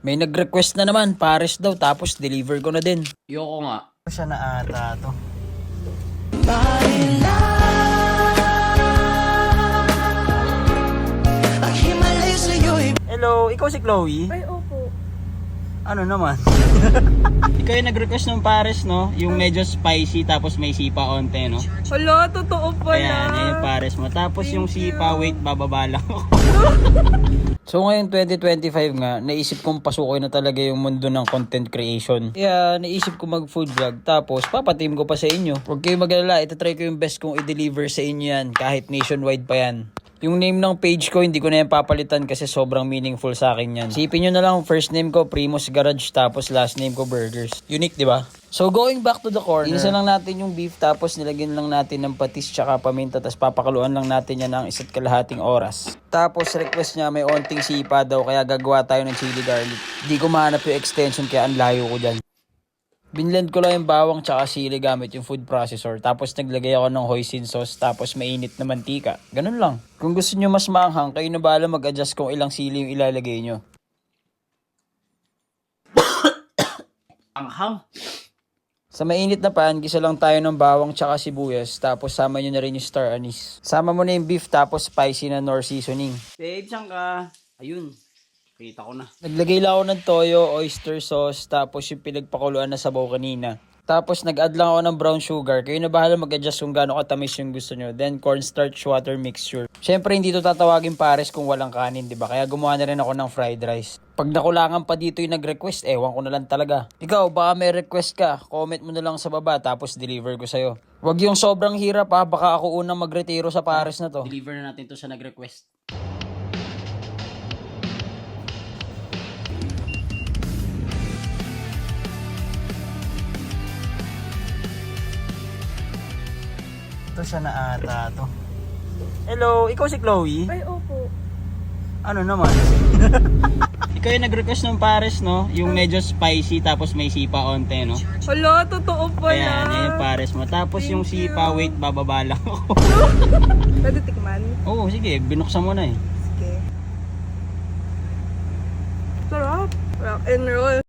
May nag-request na naman, pares daw, tapos deliver ko na din. Yoko nga. Siya na ata to. Hello, ikaw si Chloe? Ay, opo. Ano naman? Ikaw yung nag-request ng pares, no? Yung medyo spicy, tapos may sipa onte, no? Hala, totoo pala. Ayan, yan yung pares mo. Tapos yung Thank sipa, you. wait, bababa lang ako. So ngayon 2025 nga, naisip kong pasukin na talaga yung mundo ng content creation. Kaya naisip ko mag food vlog, tapos papatim ko pa sa inyo. Huwag kayong mag-alala, itatry ko yung best kong i-deliver sa inyo yan, kahit nationwide pa yan. Yung name ng page ko, hindi ko na yan papalitan kasi sobrang meaningful sa akin yan. Isipin nyo na lang, first name ko, Primus Garage, tapos last name ko, Burgers. Unique, di ba? So going back to the corner, inisa lang natin yung beef, tapos nilagyan lang natin ng patis tsaka paminta, tapos papakaluan lang natin yan ng 1.5 oras. Tapos request niya may onting sipa daw, kaya gagawa tayo ng chili garlic. Di ko mahanap yung extension, kaya ang layo ko dyan. Binlend ko lang yung bawang tsaka sili gamit yung food processor. Tapos naglagay ako ng hoisin sauce tapos mainit na mantika. Ganun lang. Kung gusto nyo mas maanghang, kayo na bahala mag-adjust kung ilang sili yung ilalagay nyo. Anghang. Sa mainit na pan, gisa lang tayo ng bawang tsaka sibuyas. Tapos sama nyo na rin yung star anise. Sama mo na yung beef tapos spicy na nor seasoning. Babe, saan ka? Ayun. Kita ko na. Naglagay lang ako ng toyo, oyster sauce, tapos yung pinagpakuluan na sabaw kanina. Tapos nag-add lang ako ng brown sugar. Kayo na bahala mag-adjust kung gaano katamis yung gusto nyo. Then cornstarch water mixture. Siyempre hindi to tatawagin pares kung walang kanin, di ba? Kaya gumawa na rin ako ng fried rice. Pag nakulangan pa dito yung nag-request, ewan ko na lang talaga. Ikaw, baka may request ka, comment mo na lang sa baba tapos deliver ko sa'yo. Wag yung sobrang hirap ha, baka ako unang magretiro sa pares na to. Deliver na natin to sa nag-request. Ito siya na ata to. Hello, ikaw si Chloe? Ay, opo. Ano naman? Ikaw yung nag-request ng pares, no? Yung medyo spicy tapos may sipa onte, no? Hala, totoo pala. Ayan, yan yung pares mo. Tapos yung Thank sipa, you. wait, bababa lang ako. Pwede tikman? Oo, sige, binuksan mo na eh. Sige. Sarap. Rock and roll.